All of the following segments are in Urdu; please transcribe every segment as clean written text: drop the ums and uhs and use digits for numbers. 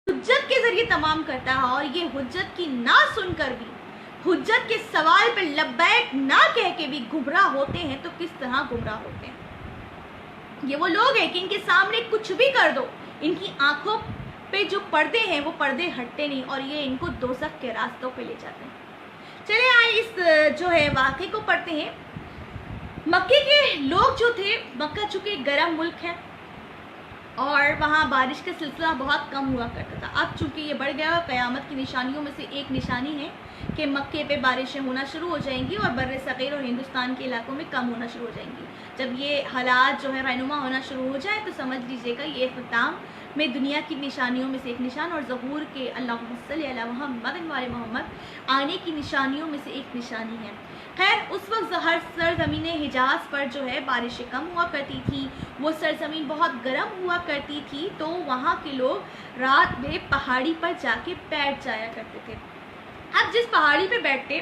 حجت کے ذریعے تمام کرتا ہے، اور یہ حجت کی نہ سن کر بھی، حجت کے سوال پر لبیک نہ کہہ کے بھی گمراہ ہوتے ہیں، تو کس طرح گمراہ ہوتے ہیں؟ یہ وہ لوگ ہیں کہ ان کے سامنے کچھ بھی کر دو، ان کی آنکھوں پہ جو پردے ہیں وہ پردے ہٹتے نہیں، اور یہ ان کو دوزخ کے راستوں پہ لے جاتے ہیں۔ چلے آئے اس جو ہے واقعے کو پڑھتے ہیں۔ مکے کے لوگ جو تھے، مکہ چونکہ گرم ملک ہے اور وہاں بارش کا سلسلہ بہت کم ہوا کرتا تھا، اب چونکہ یہ بڑھ گیا، قیامت کی نشانیوں میں سے ایک نشانی ہے کہ مکے پہ بارشیں ہونا شروع ہو جائیں گی اور بر صغیر اور ہندوستان کے علاقوں میں کم ہونا شروع ہو جائیں گی۔ جب یہ حالات جو ہے رہنما ہونا شروع ہو جائے تو سمجھ لیجئے گا یہ اختتام میں دنیا کی نشانیوں میں سے ایک نشان اور ظہور کے اللہم صلی علی محمد وعلی محمد آنے کی نشانیوں میں سے ایک نشانی ہے۔ خیر، اس وقت سرزمین حجاز پر جو ہے بارشیں کم ہوا کرتی تھی، وہ سرزمین بہت گرم ہوا کرتی تھی، تو وہاں کے لوگ رات میں پہاڑی پر جا کے بیٹھ جایا کرتے تھے۔ اب جس پہاڑی پہ بیٹھتے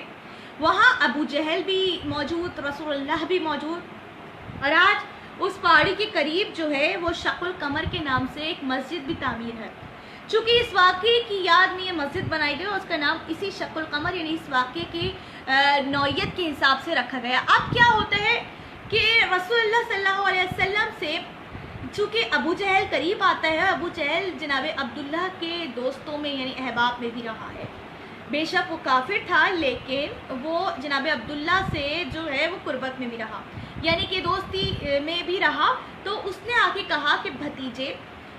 وہاں ابو جہل بھی موجود، رسول اللہ بھی موجود، اور آج اس پہاڑی کے قریب جو ہے وہ شق القمر کے نام سے ایک مسجد بھی تعمیر ہے۔ چونکہ اس واقعے کی یاد میں یہ مسجد بنائی گئی اور اس کا نام اسی شق القمر یعنی اس واقعے کی نوعیت کے حساب سے رکھا گیا۔ اب کیا ہوتا ہے کہ رسول اللہ صلی اللہ علیہ وسلم سے چونکہ ابو جہل قریب آتا ہے، ابو جہل جناب عبداللہ کے دوستوں میں یعنی احباب میں بھی رہا ہے، بے شک وہ کافر تھا لیکن وہ جناب عبداللہ سے جو ہے وہ قربت میں بھی رہا، یعنی کہ دوستی میں بھی رہا۔ تو اس نے آ کے کہا کہ بھتیجے،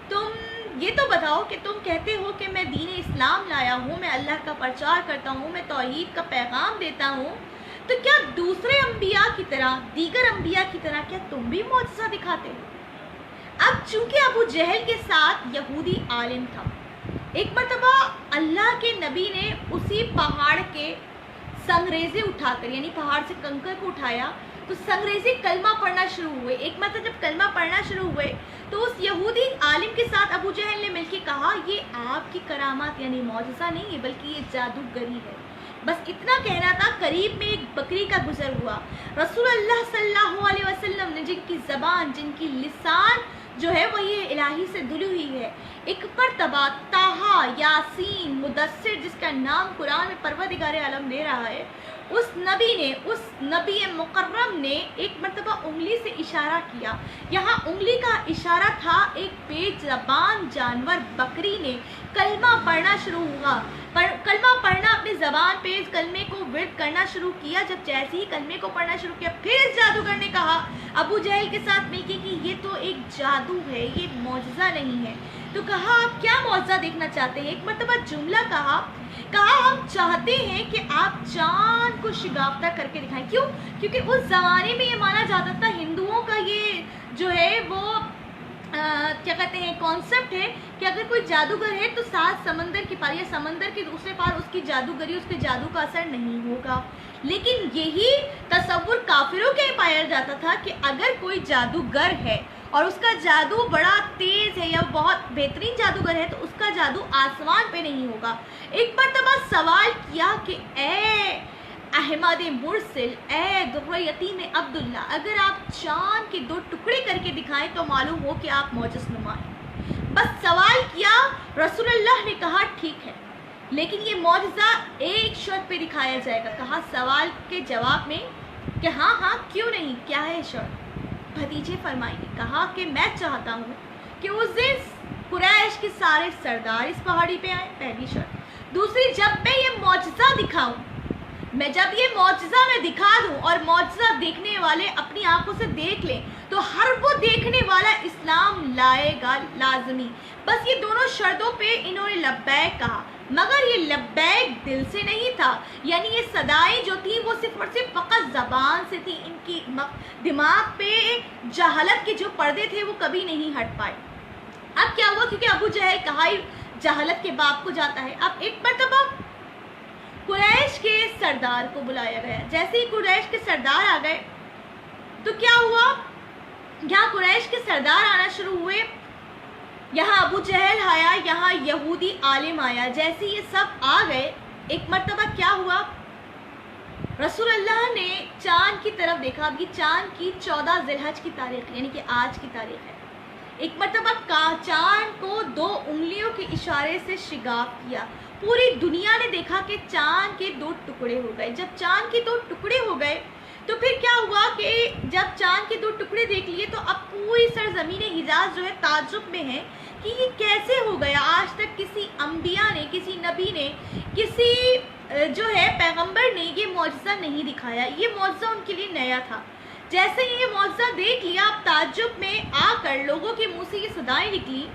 تم یہ تو بتاؤ کہ تم کہتے ہو کہ میں دین اسلام لایا ہوں، میں اللہ کا پرچار کرتا ہوں، میں توحید کا پیغام دیتا ہوں، تو کیا دوسرے انبیاء کی طرح، دیگر انبیاء کی طرح کیا تم بھی معجزہ دکھاتے ہو؟ اب چونکہ ابو جہل کے ساتھ یہودی عالم تھا، ایک مرتبہ اللہ کے نبی نے اسی پہاڑ کے سنگریزے اٹھا کر، یعنی پہاڑ سے کنکر کو اٹھایا تو سنگریزے کلمہ پڑھنا شروع ہوئے۔ ایک مرتبہ جب کلمہ پڑھنا شروع ہوئے تو اس یہودی عالم کے ساتھ ابو جہل نے مل کے کہا یہ آپ کی کرامات یعنی معجزہ نہیں ہے بلکہ یہ جادوگری ہے۔ بس اتنا کہنا تھا، قریب میں ایک بکری کا گزر ہوا، رسول اللہ صلی اللہ علیہ وسلم نے جن کی زبان، جن کی لسان جو ہے وہ یہ الہی سے دھلی ہوئی ہے، ایک مرتبہ طٰہٰ، یاسین، مدثر جس کا نام قرآن میں پروردگار عالم دے رہا ہے، اس نبی مکرم نے ایک مرتبہ انگلی سے اشارہ کیا۔ یہاں انگلی کا اشارہ تھا ایک بے زبان جانور بکری نے کلمہ پڑھنا شروع ہوا، کلمہ پڑھنا اپنی زبان پہ اس کلمے کو ورد کرنا شروع کیا۔ جب جیسے ہی کلمے کو پڑھنا شروع کیا پھر اس جادوگر نے کہا ابو جہل کے ساتھ مل کے کہ یہ تو ایک جادو ہے، یہ معجزہ نہیں ہے۔ تو کہا آپ کیا معجزہ دیکھنا چاہتے ہیں؟ ایک مرتبہ جملہ کہا ہم چاہتے ہیں کہ آپ چاند کو شگافتہ کر کے دکھائیں۔ کیوں؟ کیونکہ اس زمانے میں یہ مانا جاتا تھا، ہندوؤں کا یہ جو ہے وہ کیا کہتے ہیں کانسیپٹ ہے کہ اگر کوئی جادوگر ہے تو سات سمندر کی پار یا سمندر کے دوسرے پار اس کی جادوگری، اس کے جادو کا اثر نہیں ہوگا۔ لیکن یہی تصور کافروں کے پایا جاتا تھا کہ اگر کوئی جادوگر ہے اور اس کا جادو بڑا تیز ہے یا بہت بہترین جادوگر ہے تو اس کا جادو آسمان پہ نہیں ہوگا۔ ایک مرتبہ سوال کیا کہ اے احمد مرسل، اے در یتیم عبداللہ، اگر آپ چاند کے دو ٹکڑے کر کے دکھائیں تو معلوم ہو کہ آپ معجز نما ہیں۔ بس سوال کیا، رسول اللہ نے کہا ٹھیک ہے لیکن یہ معجزہ ایک شرط پہ دکھایا جائے گا۔ کہا سوال کے جواب میں کہ ہاں کیوں نہیں، کیا ہے شرط؟ بھتیجے فرمائیں گے۔ کہا کہ میں چاہتا ہوں کہ اس دن قریش کے سارے سردار اس پہاڑی پہ آئیں، پہلی شرط۔ دوسری، جب میں یہ معجزہ دکھاؤں، جب یہ معجزہ میں دکھا دوں اور معجزہ دیکھنے والے اپنی آنکھوں سے دیکھ لیں تو ہر وہ دیکھنے والا اسلام لائے گا لازمی۔ بس یہ دونوں شرطوں پہ انہوں نے لبیک کہا، مگر یہ لبیک دل سے نہیں تھا، یعنی یہ صدائیں جو تھی وہ صرف اور صرف فقط زبان سے تھی، ان کی دماغ پہ جہالت کے جو پردے تھے وہ کبھی نہیں ہٹ پائے۔ اب کیا ہوا، کیونکہ ابو جہل کہا ہی جہالت کے باپ کو جاتا ہے۔ اب ایک مرتبہ قریش کے سردار کو بلایا گیا، جیسے ہی قریش کے سردار آ گئے تو کیا ہوا، یہاں قریش کے سردار آنا شروع ہوئے، یہاں ابو جہل آیا، یہاں یہودی عالم آیا۔ جیسے یہ سب آ گئے ایک مرتبہ کیا ہوا، رسول اللہ نے چاند کی طرف دیکھا۔ اب یہ چاند کی 14 ذی الحج کی تاریخ یعنی کہ آج کی تاریخ ہے۔ ایک مرتبہ چاند کو 2 انگلیوں کے اشارے سے شگاف کیا. پوری دنیا نے دیکھا کہ چاند کے 2 ٹکڑے ہو گئے. جب چاند کے 2 ٹکڑے ہو گئے تو پھر کیا ہوا کہ جب چاند کے 2 ٹکڑے دیکھ لیے تو اب پوری سرزمین حجاز جو ہے تعجب میں ہے کہ یہ کیسے ہو گیا. آج تک کسی انبیاء نے، کسی نبی نے، کسی جو ہے پیغمبر نے یہ معجزہ نہیں دکھایا. یہ معجزہ ان کے لیے نیا تھا. جیسے ہی یہ معجزہ دیکھ لیا، اب تعجب میں آ کر لوگوں کے منہ سے یہ صدائیں نکلی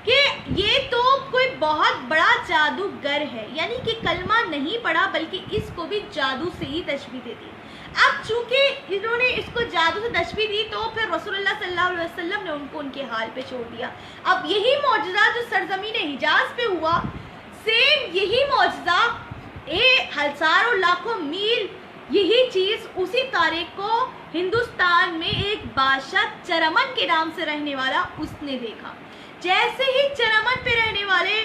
کہ یہ تو کوئی بہت بڑا جادوگر ہے. یعنی کہ کلمہ نہیں پڑھا بلکہ اس کو بھی جادو سے ہی تشبیہ دے دی. اب چونکہ انہوں نے اس کو جادو سے تشبیہ دی تو پھر رسول اللہ صلی اللہ علیہ وسلم نے ان کو ان کے حال پہ چھوڑ دیا. اب یہی معجزہ جو سرزمین حجاز پہ ہوا، سیم یہی معجزہ ہزاروں لاکھوں میل یہی چیز اسی تاریخ کو ہندوستان میں ایک بادشاہ چرمن کے نام سے رہنے والا اس نے دیکھا. جیسے ہی چرمن پہ رہنے والے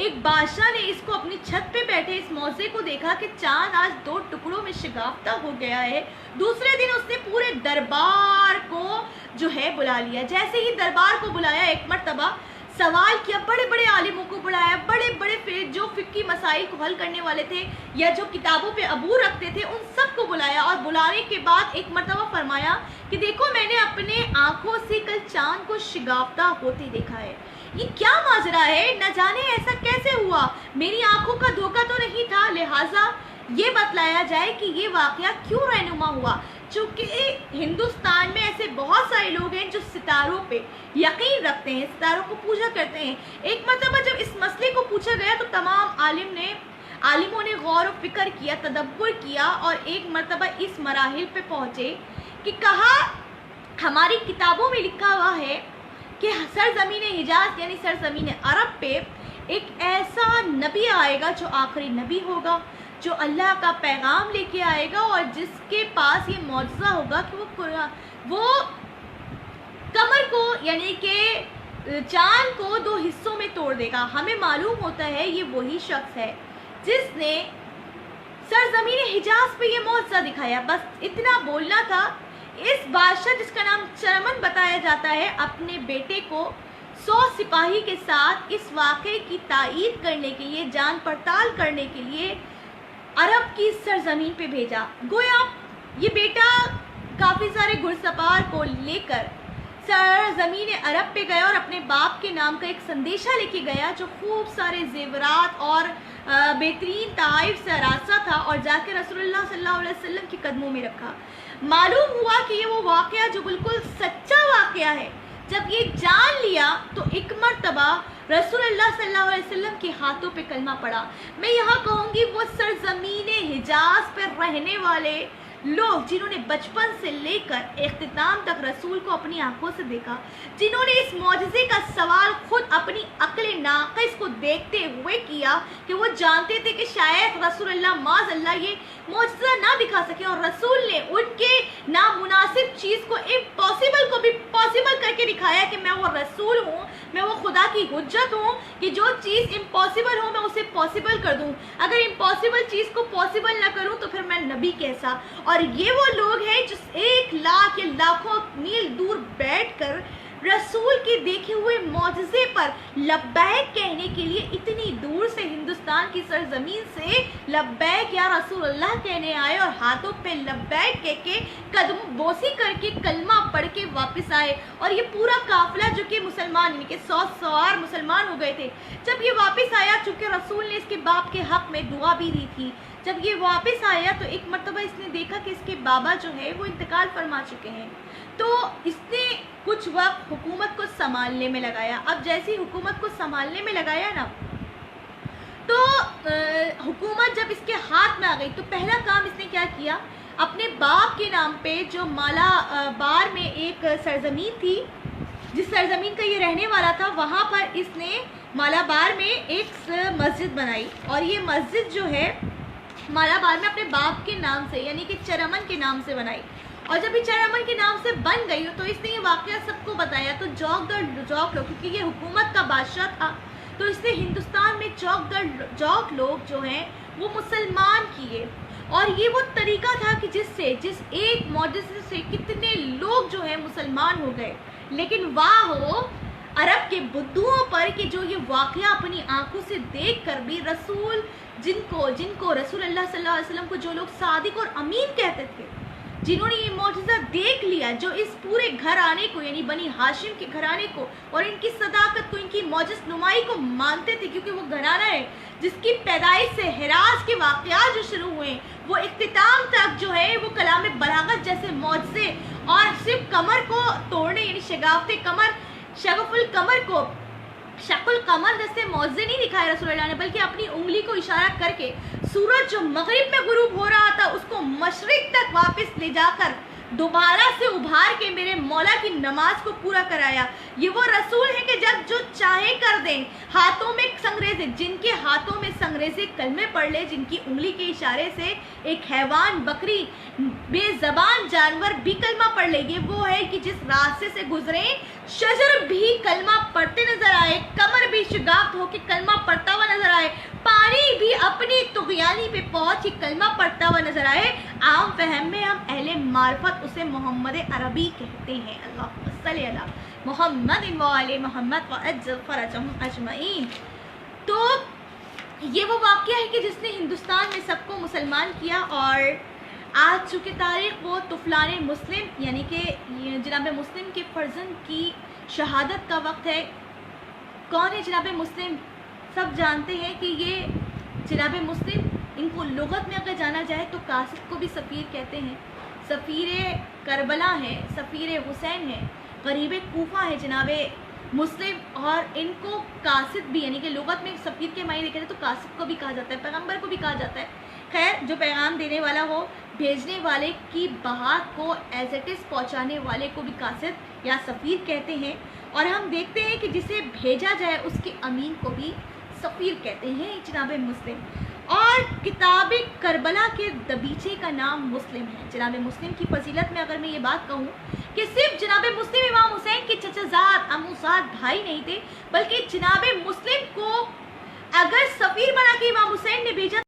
ایک بادشاہ نے اس کو اپنی چھت پہ بیٹھے اس معجزے کو دیکھا کہ چاند آج 2 ٹکڑوں میں شگافتہ ہو گیا ہے، دوسرے دن اس نے پورے دربار کو جو ہے بلا لیا. جیسے ہی دربار کو بلایا، ایک مرتبہ سوال کیا، بڑے بڑے عالموں کو بلایا، بڑے بڑے جو فقہی مسائل کو حل کرنے والے تھے یا جو کتابوں پہ عبور رکھتے تھے ان سب کو بلایا. اور بلانے کے بعد ایک مرتبہ فرمایا کہ دیکھو میں نے اپنے آنکھوں سے کل چاند کو شگافتہ ہوتے دیکھا ہے. یہ کیا ماجرا ہے؟ نہ جانے ایسا کیسے ہوا، میری آنکھوں کا دھوکہ تو نہیں تھا. لہٰذا یہ بتلایا جائے کہ یہ واقعہ کیوں رہنما ہوا. چونکہ ہندوستان میں ایسے بہت سارے لوگ ہیں جو ستاروں پہ یقین رکھتے ہیں، ستاروں کو پوجا کرتے ہیں. ایک مرتبہ جب اس مسئلے کو پوچھا گیا تو تمام عالموں نے غور و فکر کیا، تدبر کیا اور ایک مرتبہ اس مراحل پہ پہنچے کہ کہا ہماری کتابوں میں لکھا ہوا ہے کہ سرزمین حجاز یعنی سرزمین عرب پہ ایک ایسا نبی آئے گا جو آخری نبی ہوگا، جو اللہ کا پیغام لے کے آئے گا اور جس کے پاس یہ معجزہ ہوگا کہ وہ قمر کو یعنی کہ چاند کو 2 حصوں میں توڑ دے گا. ہمیں معلوم ہوتا ہے یہ وہی شخص ہے جس نے سرزمین حجاز پہ یہ معجزہ دکھایا. بس اتنا بولنا تھا. اس بادشاہ جس کا نام چرمن بتایا جاتا ہے اپنے بیٹے کو 100 سپاہی کے ساتھ اس واقعے کی تائید کرنے کے لیے، جان پڑتال کرنے کے لیے عرب کی سرزمین پہ بھیجا. گویا یہ بیٹا کافی سارے گھڑسوار کو لے کر سرزمین عرب پہ گیا اور اپنے باپ کے نام کا ایک سندیشہ لے کے گیا جو خوب سارے زیورات اور بہترین تحائف سے آراستہ تھا، اور جا کے رسول اللہ صلی اللہ علیہ وسلم کے قدموں میں رکھا. معلوم ہوا کہ یہ وہ واقعہ جو بالکل سچا واقعہ ہے. جب یہ جان لیا تو ایک مرتبہ رسول اللہ صلی اللہ علیہ وسلم کے ہاتھوں پہ کلمہ پڑا. میں یہاں کہوں گی وہ سرزمین حجاز پہ رہنے والے لوگ جنہوں نے بچپن سے لے کر اختتام تک رسول کو اپنی آنکھوں سے دیکھا، جنہوں نے اس معجزے کا سوال خود اپنی عقل ناقص کو دیکھتے ہوئے کیا کہ وہ جانتے تھے کہ شاید رسول اللہ معاذ اللہ یہ معجزہ نہ دکھا سکے، اور رسول نے ان کے نامناسب چیز کو امپاسبل کو بھی پاسبل کر کے دکھایا کہ میں وہ رسول ہوں، میں وہ خدا کی حجت ہوں کہ جو چیز امپاسبل ہو میں اسے پاسبل کر دوں. اگر امپاسبل چیز کو پاسبل نہ کروں تو پھر میں نبی کیسا. اور یہ وہ لوگ ہیں جو 1 لاکھ یا لاکھوں میل دور بیٹھ کر رسول کے دیکھے ہوئے معجزے پر لبیک کہنے کے لیے اتنی دور سے ہندوستان کی سرزمین سے لبیک یا رسول اللہ کہنے آئے اور ہاتھوں پہ لبیک کہہ کے قدم بوسی کر کے کلمہ پڑھ کے واپس آئے. اور یہ پورا قافلہ جو کہ مسلمان یعنی کہ 100 سوار مسلمان ہو گئے تھے، جب یہ واپس آیا چونکہ رسول نے اس کے باپ کے حق میں دعا بھی دی تھی، جب یہ واپس آیا تو ایک مرتبہ اس نے دیکھا کہ اس کے بابا جو ہے وہ انتقال فرما چکے ہیں. تو اس نے کچھ وقت حکومت کو سنبھالنے میں لگایا. اب جیسی حکومت کو سنبھالنے میں لگایا نا تو حکومت جب اس کے ہاتھ میں آ گئی تو پہلا کام اس نے کیا کیا، اپنے باپ کے نام پہ جو مالا بار میں ایک سرزمین تھی جس سرزمین کا یہ رہنے والا تھا، وہاں پر اس نے مالا بار میں ایک مسجد بنائی. اور یہ مسجد جو ہے مالا بار میں اپنے باپ کے نام سے یعنی کہ چرمن کے نام سے بنائی. اور جب یہ چرمن کے نام سے بن گئی تو اس نے یہ واقعہ سب کو بتایا تو چوک در چوک لوگ، کیونکہ یہ حکومت کا بادشاہ تھا تو اس نے ہندوستان میں چوک در چوک لوگ جو ہیں وہ مسلمان کیے. اور یہ وہ طریقہ تھا کہ جس ایک معجزے سے کتنے لوگ جو ہیں مسلمان ہو گئے. لیکن واہ ہو عرب کے بدھوؤں پر کہ جو یہ واقعہ اپنی آنکھوں سے دیکھ کر بھی رسول جن کو رسول اللہ صلی اللہ علیہ وسلم کو جو لوگ صادق اور امین کہتے تھے، جنہوں نے یہ معجزہ دیکھ لیا، جو اس پورے گھرانے کو یعنی بنی ہاشم کے گھرانے کو اور ان کی صداقت کو، ان کی معجز نمائی کو مانتے تھے، کیونکہ وہ گھرانہ ہے جس کی پیدائش سے حراس کے واقعات جو شروع ہوئے وہ اختتام تک جو ہے وہ کلام بلاغت جیسے معجزے اور صرف کمر کو توڑنے یعنی شگف القمر کو شق القمر جیسے معجزے نہیں دکھائے رسول اللہ نے، بلکہ اپنی انگلی کو اشارہ کر کے سورج جو مغرب میں غروب ہو رہا تھا اس کو مشرق تک واپس لے جا کر دوبارہ سے ابھار کے میرے مولا کی نماز کو پورا کرایا۔ یہ وہ رسول ہیں کہ جب جو چاہے کر دیں، ہاتھوں میں سنگریزے، جن کے ہاتھوں میں سنگریزے کلمے پڑھ لے، جن کی انگلی کے اشارے سے ایک حیوان، بکری، بے زبان جانور بھی کلمہ پڑھ لے۔ یہ وہ ہے کہ جس راستے سے گزریں شجر بھی کلمہ پڑھتے نظر آئے، قمر بھی شگاف ہو کے کلمہ پڑھتا ہوا نظر آئے، پانی بھی اپنی طغیانی پہ پہنچ کے کلمہ پڑھتا ہوا نظر آئے۔ عام فہم میں ہم اہل معرفت اسے محمد عربی کہتے ہیں۔ اللہ صلی علی محمد وآل محمد وعجل فرجہم اجمعین۔ تو یہ وہ واقعہ ہے کہ جس نے ہندوستان میں سب کو مسلمان کیا، اور آج چونکہ تاریخ وہ طفلان مسلم یعنی کہ جناب مسلم کے فرزند کی شہادت کا وقت ہے۔ کون ہے جناب مسلم؟ سب جانتے ہیں کہ یہ جناب مسلم، ان کو لغت میں اگر جانا جائے تو قاصد کو بھی سفیر کہتے ہیں، سفیر کربلا ہے، سفیر حسین ہے، غریب کوفہ ہے جناب مسلم، اور ان کو قاصد بھی یعنی کہ لغت میں سفیر کے معنی دیکھتے ہیں تو قاصد کو بھی کہا جاتا ہے، پیغمبر کو بھی کہا جاتا ہے۔ خیر، جو پیغام دینے والا ہو، بھیجنے والے کی بات کو ایز اٹ از پہنچانے والے کو بھی قاصد یا سفیر کہتے ہیں، اور ہم دیکھتے ہیں کہ جسے بھیجا جائے اس کے امین کو بھی سفیر کہتے ہیں جناب مسلم۔ اور کتاب کربلا کے دبیچے کا نام مسلم ہے۔ جناب مسلم کی فضیلت میں اگر میں یہ بات کہوں کہ صرف جناب مسلم امام حسین کے چچا زاد عموزاد بھائی نہیں تھے، بلکہ جناب مسلم کو اگر سفیر بنا کے امام حسین نے بھیجا